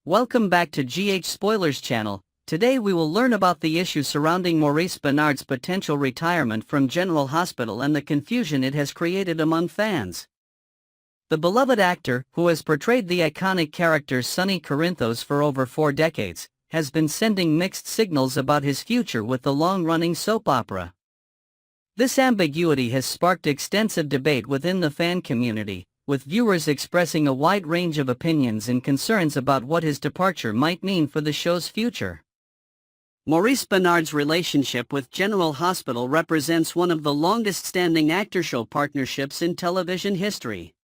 Welcome back to GH Spoilers channel. Today we will learn about the issue surrounding Maurice Benard's potential retirement from General Hospital and the confusion it has created among fans. The beloved actor, who has portrayed the iconic character Sonny Corinthos for over 4 decades, has been sending mixed signals about his future with the long-running soap opera. This ambiguity has sparked extensive debate within the fan community, with viewers expressing a wide range of opinions and concerns about what his departure might mean for the show's future. Maurice Benard's relationship with General Hospital represents one of the longest-standing actor-show partnerships in television history.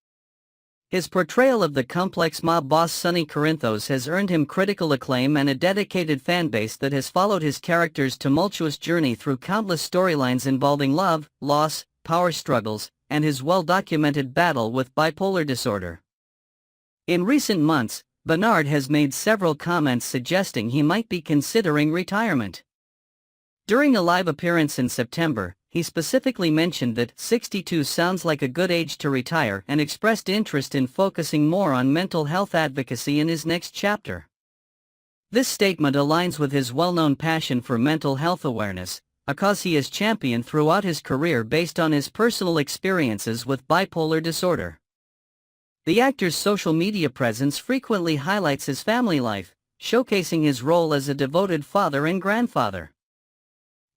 His portrayal of the complex mob boss Sonny Corinthos has earned him critical acclaim and a dedicated fanbase that has followed his character's tumultuous journey through countless storylines involving love, loss, power struggles, and his well-documented battle with bipolar disorder. In recent months, Bernard has made several comments suggesting he might be considering retirement. During a live appearance in September, he specifically mentioned that 62 sounds like a good age to retire and expressed interest in focusing more on mental health advocacy in his next chapter. This statement aligns with his well-known passion for mental health awareness, a cause he has championed throughout his career based on his personal experiences with bipolar disorder. The actor's social media presence frequently highlights his family life, showcasing his role as a devoted father and grandfather.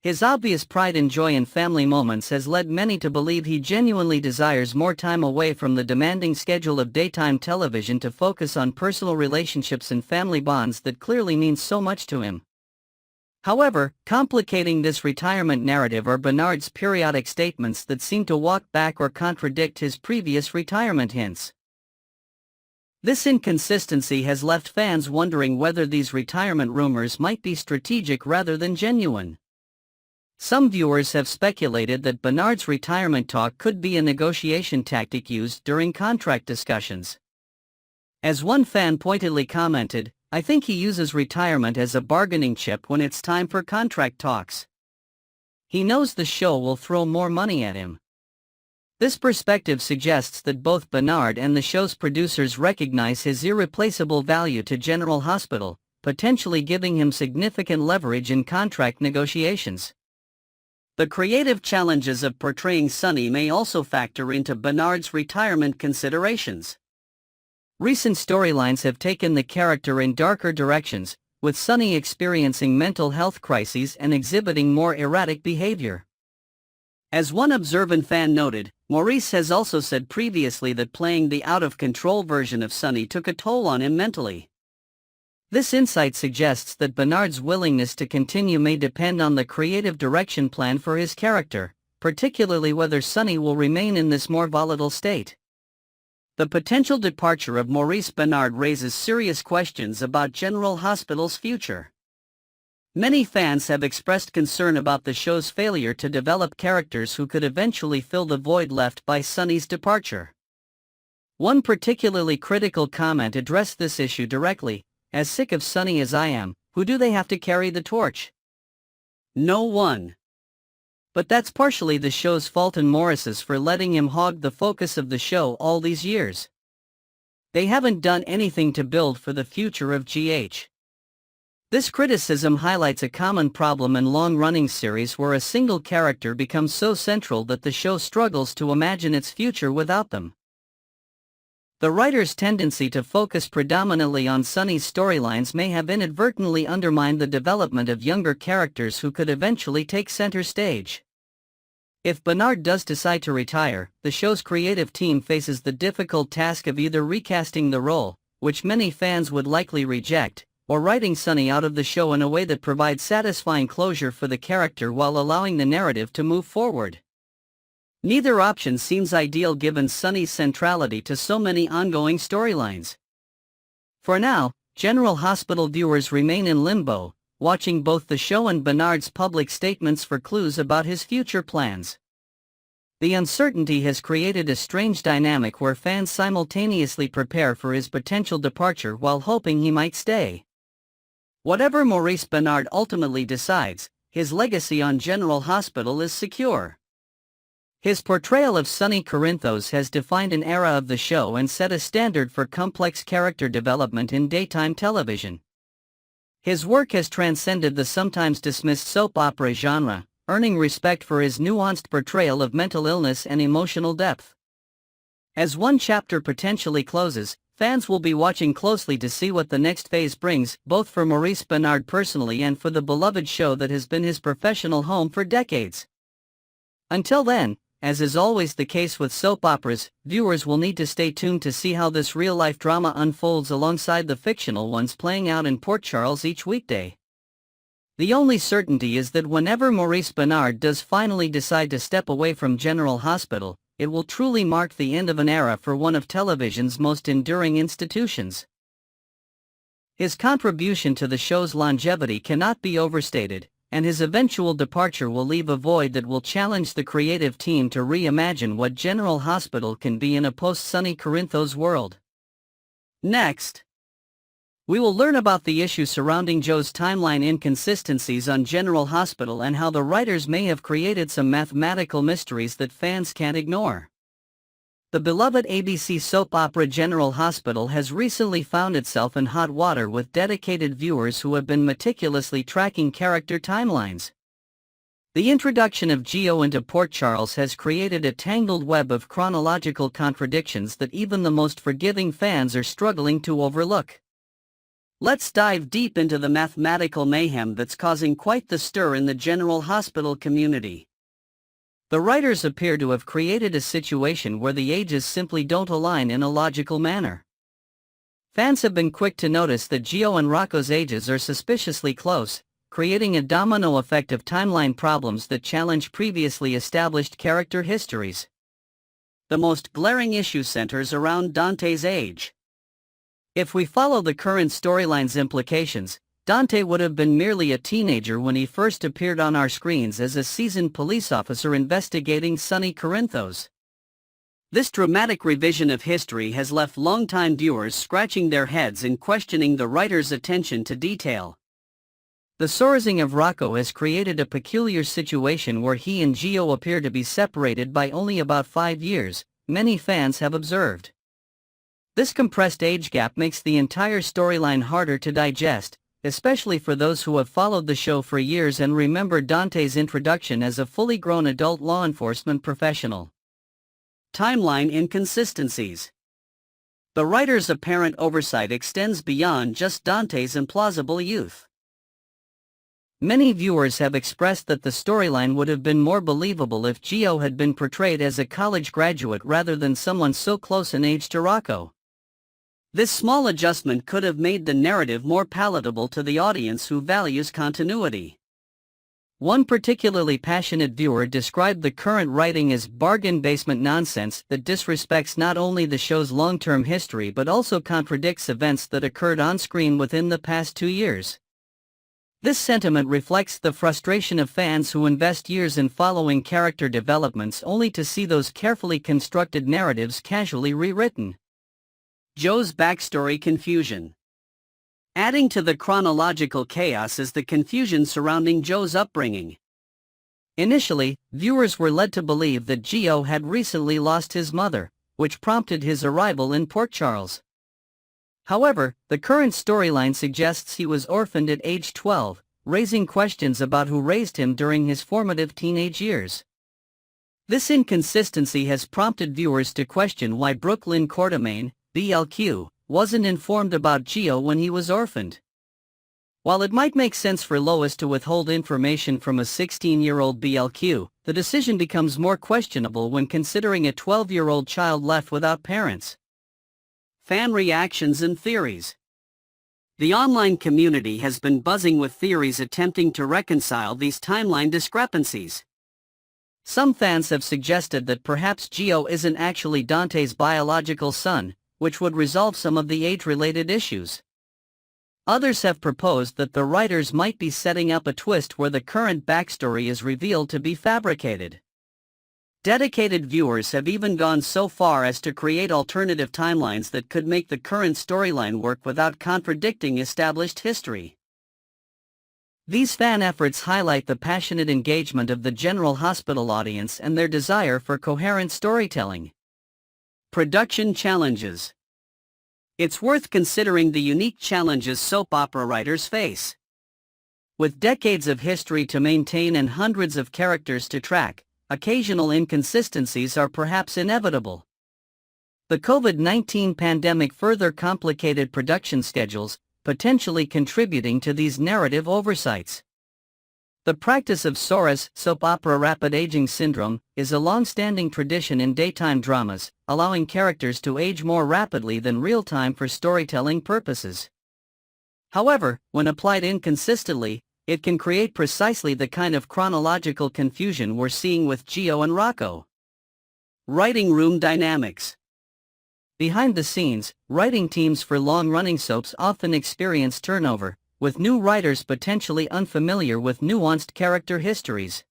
His obvious pride and joy in family moments has led many to believe he genuinely desires more time away from the demanding schedule of daytime television to focus on personal relationships and family bonds that clearly mean so much to him. However, complicating this retirement narrative are Bernard's periodic statements that seem to walk back or contradict his previous retirement hints. This inconsistency has left fans wondering whether these retirement rumors might be strategic rather than genuine. Some viewers have speculated that Bernard's retirement talk could be a negotiation tactic used during contract discussions. As one fan pointedly commented, "I think he uses retirement as a bargaining chip when it's time for contract talks. He knows the show will throw more money at him." This perspective suggests that both Bernard and the show's producers recognize his irreplaceable value to General Hospital, potentially giving him significant leverage in contract negotiations. The creative challenges of portraying Sonny may also factor into Bernard's retirement considerations. Recent storylines have taken the character in darker directions, with Sonny experiencing mental health crises and exhibiting more erratic behavior. As one observant fan noted, Maurice has also said previously that playing the out-of-control version of Sonny took a toll on him mentally. This insight suggests that Bernard's willingness to continue may depend on the creative direction planned for his character, particularly whether Sonny will remain in this more volatile state. The potential departure of Maurice Bernard raises serious questions about General Hospital's future. Many fans have expressed concern about the show's failure to develop characters who could eventually fill the void left by Sonny's departure. One particularly critical comment addressed this issue directly: "As sick of Sonny as I am, who do they have to carry the torch? No one." But that's partially the show's fault and Maurice's for letting him hog the focus of the show all these years. They haven't done anything to build for the future of GH. This criticism highlights a common problem in long-running series where a single character becomes so central that the show struggles to imagine its future without them. The writer's tendency to focus predominantly on Sonny's storylines may have inadvertently undermined the development of younger characters who could eventually take center stage. If Bernard does decide to retire, the show's creative team faces the difficult task of either recasting the role, which many fans would likely reject, or writing Sonny out of the show in a way that provides satisfying closure for the character while allowing the narrative to move forward. Neither option seems ideal given Sonny's centrality to so many ongoing storylines. For now, General Hospital viewers remain in limbo, watching both the show and Bernard's public statements for clues about his future plans. The uncertainty has created a strange dynamic where fans simultaneously prepare for his potential departure while hoping he might stay. Whatever Maurice Bernard ultimately decides, his legacy on General Hospital is secure. His portrayal of Sonny Corinthos has defined an era of the show and set a standard for complex character development in daytime television. His work has transcended the sometimes dismissed soap opera genre, earning respect for his nuanced portrayal of mental illness and emotional depth. As one chapter potentially closes, fans will be watching closely to see what the next phase brings, both for Maurice Benard personally and for the beloved show that has been his professional home for decades. Until then, as is always the case with soap operas, viewers will need to stay tuned to see how this real-life drama unfolds alongside the fictional ones playing out in Port Charles each weekday. The only certainty is that whenever Maurice Benard does finally decide to step away from General Hospital, it will truly mark the end of an era for one of television's most enduring institutions. His contribution to the show's longevity cannot be overstated, and his eventual departure will leave a void that will challenge the creative team to reimagine what General Hospital can be in a post-Sonny Corinthos world. Next, we will learn about the issue surrounding Joe's timeline inconsistencies on General Hospital and how the writers may have created some mathematical mysteries that fans can't ignore. The beloved ABC soap opera General Hospital has recently found itself in hot water with dedicated viewers who have been meticulously tracking character timelines. The introduction of Gio into Port Charles has created a tangled web of chronological contradictions that even the most forgiving fans are struggling to overlook. Let's dive deep into the mathematical mayhem that's causing quite the stir in the General Hospital community. The writers appear to have created a situation where the ages simply don't align in a logical manner. Fans have been quick to notice that Gio and Rocco's ages are suspiciously close, creating a domino effect of timeline problems that challenge previously established character histories. The most glaring issue centers around Dante's age. If we follow the current storyline's implications, Dante would have been merely a teenager when he first appeared on our screens as a seasoned police officer investigating Sonny Corinthos. This dramatic revision of history has left longtime viewers scratching their heads and questioning the writer's attention to detail. The soaring of Rocco has created a peculiar situation where he and Gio appear to be separated by only about 5 years, many fans have observed. This compressed age gap makes the entire storyline harder to digest, especially for those who have followed the show for years and remember Dante's introduction as a fully grown adult law enforcement professional. Timeline inconsistencies. The writer's apparent oversight extends beyond just Dante's implausible youth. Many viewers have expressed that the storyline would have been more believable if Gio had been portrayed as a college graduate rather than someone so close in age to Rocco. This small adjustment could have made the narrative more palatable to the audience who values continuity. One particularly passionate viewer described the current writing as bargain basement nonsense that disrespects not only the show's long-term history but also contradicts events that occurred on screen within the past 2 years. This sentiment reflects the frustration of fans who invest years in following character developments only to see those carefully constructed narratives casually rewritten. Joe's backstory confusion. Adding to the chronological chaos is the confusion surrounding Joe's upbringing. Initially, viewers were led to believe that Gio had recently lost his mother, which prompted his arrival in Port Charles. However, the current storyline suggests he was orphaned at age 12, raising questions about who raised him during his formative teenage years. This inconsistency has prompted viewers to question why Brooklyn Quartermaine, BLQ, wasn't informed about Gio when he was orphaned. While it might make sense for Lois to withhold information from a 16-year-old BLQ, the decision becomes more questionable when considering a 12-year-old child left without parents. Fan reactions and theories. The online community has been buzzing with theories attempting to reconcile these timeline discrepancies. Some fans have suggested that perhaps Gio isn't actually Dante's biological son, which would resolve some of the age-related issues. Others have proposed that the writers might be setting up a twist where the current backstory is revealed to be fabricated. Dedicated viewers have even gone so far as to create alternative timelines that could make the current storyline work without contradicting established history. These fan efforts highlight the passionate engagement of the General Hospital audience and their desire for coherent storytelling. Production challenges. It's worth considering the unique challenges soap opera writers face. With decades of history to maintain and hundreds of characters to track, occasional inconsistencies are perhaps inevitable. The COVID-19 pandemic further complicated production schedules, potentially contributing to these narrative oversights. The practice of SORAS, soap opera rapid aging syndrome, is a long-standing tradition in daytime dramas, allowing characters to age more rapidly than real-time for storytelling purposes. However, when applied inconsistently, it can create precisely the kind of chronological confusion we're seeing with Gio and Rocco. Writing room dynamics. Behind the scenes, writing teams for long-running soaps often experience turnover, with new writers potentially unfamiliar with nuanced character histories.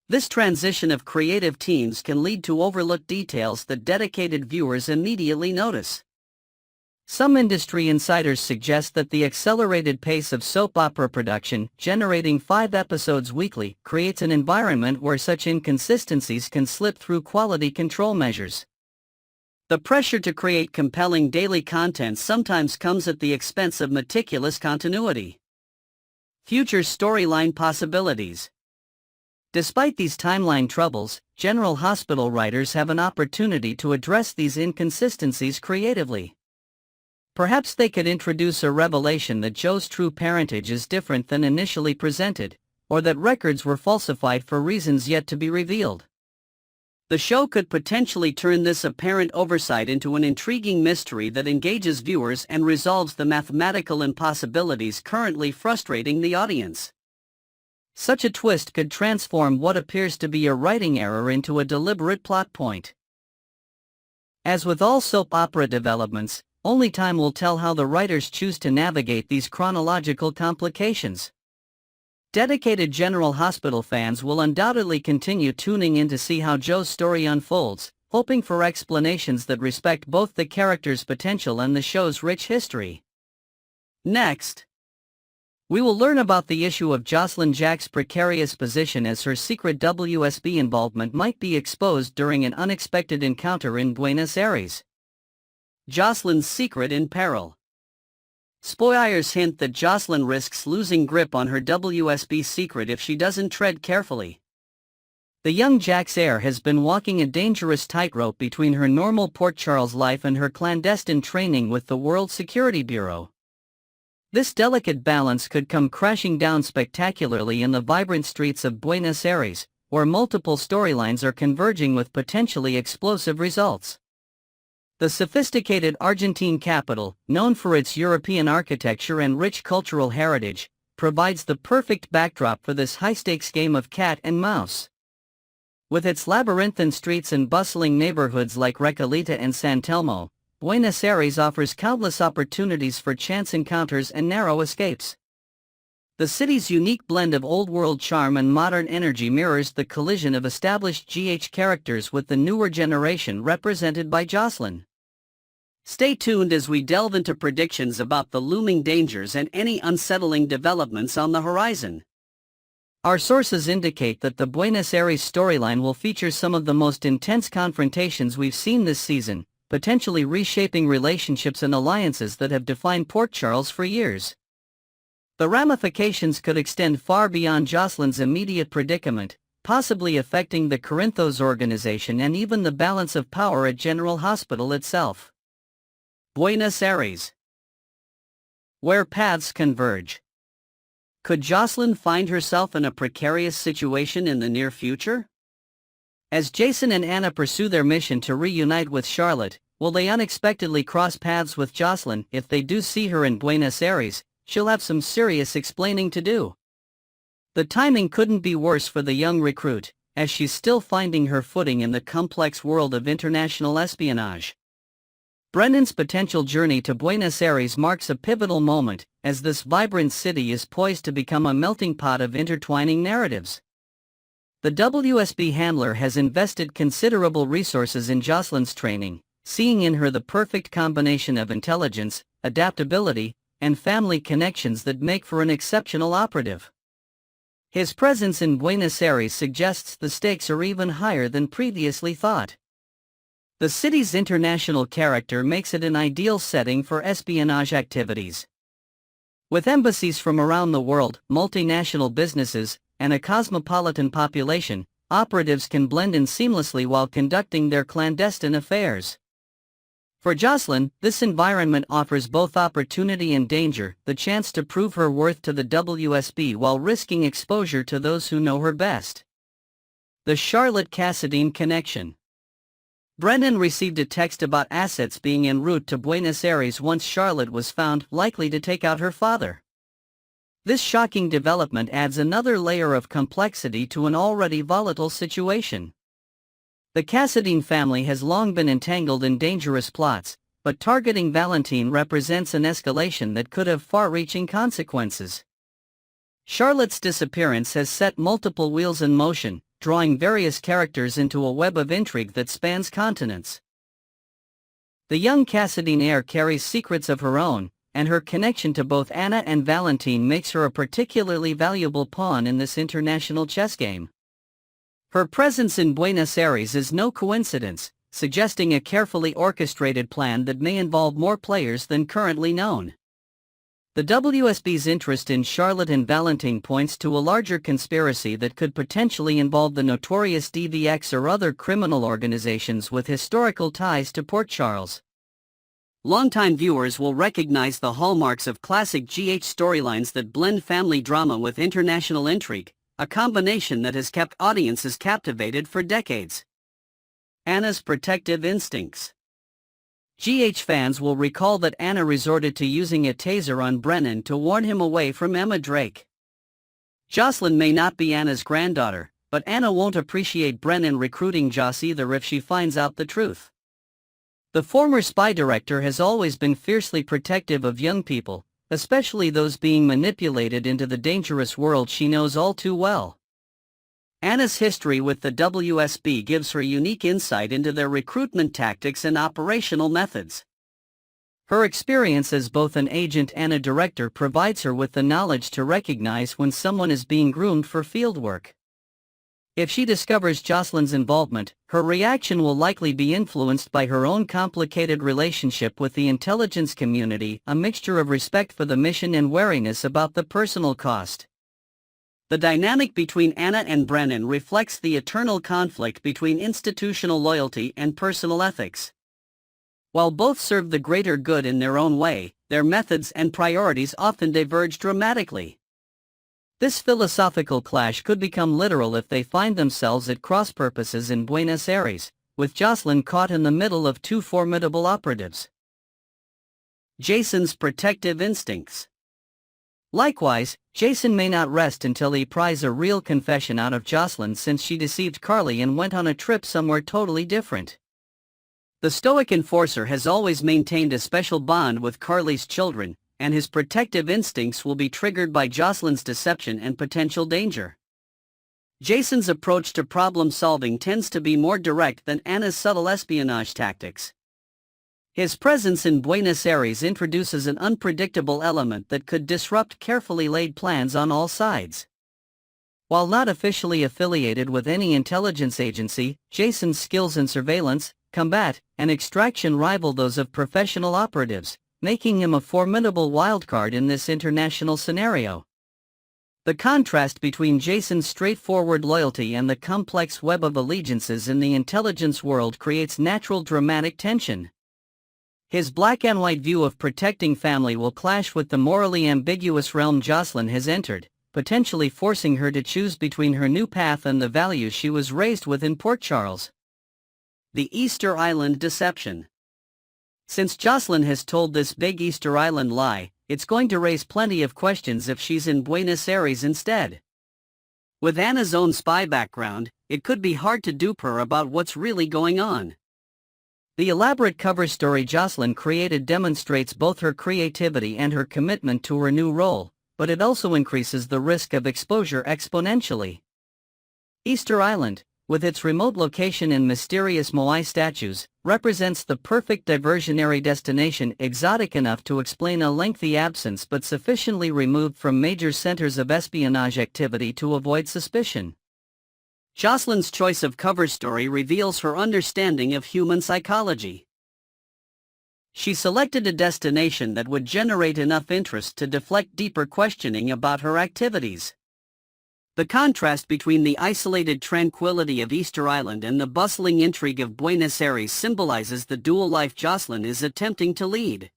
This transition of creative teams can lead to overlooked details that dedicated viewers immediately notice. Some industry insiders suggest that the accelerated pace of soap opera production, generating 5 episodes weekly, creates an environment where such inconsistencies can slip through quality control measures. The pressure to create compelling daily content sometimes comes at the expense of meticulous continuity. Future storyline possibilities. Despite these timeline troubles, General Hospital writers have an opportunity to address these inconsistencies creatively. Perhaps they could introduce a revelation that Joe's true parentage is different than initially presented, or that records were falsified for reasons yet to be revealed. The show could potentially turn this apparent oversight into an intriguing mystery that engages viewers and resolves the mathematical impossibilities currently frustrating the audience. Such a twist could transform what appears to be a writing error into a deliberate plot point. As with all soap opera developments, only time will tell how the writers choose to navigate these chronological complications. Dedicated General Hospital fans will undoubtedly continue tuning in to see how Joe's story unfolds, hoping for explanations that respect both the character's potential and the show's rich history. Next, we will learn about the issue of Jocelyn Jack's precarious position as her secret WSB involvement might be exposed during an unexpected encounter in Buenos Aires. Jocelyn's secret in peril. Spoilers hint that Jocelyn risks losing grip on her WSB secret if she doesn't tread carefully. The young Jack's heir has been walking a dangerous tightrope between her normal Port Charles life and her clandestine training with the World Security Bureau. This delicate balance could come crashing down spectacularly in the vibrant streets of Buenos Aires, where multiple storylines are converging with potentially explosive results. The sophisticated Argentine capital, known for its European architecture and rich cultural heritage, provides the perfect backdrop for this high-stakes game of cat and mouse. With its labyrinthine streets and bustling neighborhoods like Recoleta and San Telmo, Buenos Aires offers countless opportunities for chance encounters and narrow escapes. The city's unique blend of old-world charm and modern energy mirrors the collision of established GH characters with the newer generation represented by Jocelyn. Stay tuned as we delve into predictions about the looming dangers and any unsettling developments on the horizon. Our sources indicate that the Buenos Aires storyline will feature some of the most intense confrontations we've seen this season, potentially reshaping relationships and alliances that have defined Port Charles for years. The ramifications could extend far beyond Jocelyn's immediate predicament, possibly affecting the Corinthos organization and even the balance of power at General Hospital itself. Buenos Aires, where paths converge. Could Jocelyn find herself in a precarious situation in the near future? As Jason and Anna pursue their mission to reunite with Charlotte, will they unexpectedly cross paths with Jocelyn? If they do see her in Buenos Aires, she'll have some serious explaining to do. The timing couldn't be worse for the young recruit, as she's still finding her footing in the complex world of international espionage. Brendan's potential journey to Buenos Aires marks a pivotal moment, as this vibrant city is poised to become a melting pot of intertwining narratives. The WSB handler has invested considerable resources in Jocelyn's training, seeing in her the perfect combination of intelligence, adaptability, and family connections that make for an exceptional operative. His presence in Buenos Aires suggests the stakes are even higher than previously thought. The city's international character makes it an ideal setting for espionage activities. With embassies from around the world, multinational businesses, and a cosmopolitan population, operatives can blend in seamlessly while conducting their clandestine affairs. For Jocelyn, this environment offers both opportunity and danger, the chance to prove her worth to the WSB while risking exposure to those who know her best. The Charlotte-Cassadine connection. Brennan received a text about assets being en route to Buenos Aires once Charlotte was found likely to take out her father. This shocking development adds another layer of complexity to an already volatile situation. The Cassadine family has long been entangled in dangerous plots, but targeting Valentine represents an escalation that could have far-reaching consequences. Charlotte's disappearance has set multiple wheels in motion, drawing various characters into a web of intrigue that spans continents. The young Cassadine heir carries secrets of her own, and her connection to both Anna and Valentine makes her a particularly valuable pawn in this international chess game. Her presence in Buenos Aires is no coincidence, suggesting a carefully orchestrated plan that may involve more players than currently known. The WSB's interest in Charlotte and Valentine points to a larger conspiracy that could potentially involve the notorious DVX or other criminal organizations with historical ties to Port Charles. Longtime viewers will recognize the hallmarks of classic GH storylines that blend family drama with international intrigue, a combination that has kept audiences captivated for decades. Anna's protective instincts. GH fans will recall that Anna resorted to using a taser on Brennan to warn him away from Emma Drake. Jocelyn may not be Anna's granddaughter, but Anna won't appreciate Brennan recruiting Joss either if she finds out the truth. The former spy director has always been fiercely protective of young people, especially those being manipulated into the dangerous world she knows all too well. Anna's history with the WSB gives her unique insight into their recruitment tactics and operational methods. Her experience as both an agent and a director provides her with the knowledge to recognize when someone is being groomed for fieldwork. If she discovers Jocelyn's involvement, her reaction will likely be influenced by her own complicated relationship with the intelligence community, a mixture of respect for the mission and wariness about the personal cost. The dynamic between Anna and Brennan reflects the eternal conflict between institutional loyalty and personal ethics. While both serve the greater good in their own way, their methods and priorities often diverge dramatically. This philosophical clash could become literal if they find themselves at cross purposes in Buenos Aires, with Jocelyn caught in the middle of two formidable operatives. Jason's protective instincts. Likewise, Jason may not rest until he pries a real confession out of Jocelyn since she deceived Carly and went on a trip somewhere totally different. The stoic enforcer has always maintained a special bond with Carly's children, and his protective instincts will be triggered by Jocelyn's deception and potential danger. Jason's approach to problem-solving tends to be more direct than Anna's subtle espionage tactics. His presence in Buenos Aires introduces an unpredictable element that could disrupt carefully laid plans on all sides. While not officially affiliated with any intelligence agency, Jason's skills in surveillance, combat, and extraction rival those of professional operatives, making him a formidable wildcard in this international scenario. The contrast between Jason's straightforward loyalty and the complex web of allegiances in the intelligence world creates natural dramatic tension. His black and white view of protecting family will clash with the morally ambiguous realm Jocelyn has entered, potentially forcing her to choose between her new path and the values she was raised with in Port Charles. The Easter Island deception. Since Jocelyn has told this big Easter Island lie, it's going to raise plenty of questions if she's in Buenos Aires instead. With Anna's own spy background, it could be hard to dupe her about what's really going on. The elaborate cover story Jocelyn created demonstrates both her creativity and her commitment to her new role, but it also increases the risk of exposure exponentially. Easter Island, with its remote location and mysterious Moai statues, represents the perfect diversionary destination, exotic enough to explain a lengthy absence but sufficiently removed from major centers of espionage activity to avoid suspicion. Jocelyn's choice of cover story reveals her understanding of human psychology. She selected a destination that would generate enough interest to deflect deeper questioning about her activities. The contrast between the isolated tranquility of Easter Island and the bustling intrigue of Buenos Aires symbolizes the dual life Jocelyn is attempting to lead.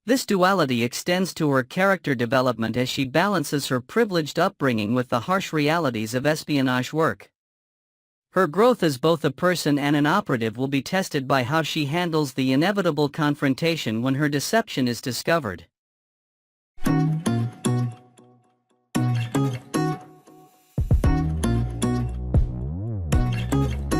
This duality extends to her character development as she balances her privileged upbringing with the harsh realities of espionage work. Her growth as both a person and an operative will be tested by how she handles the inevitable confrontation when her deception is discovered.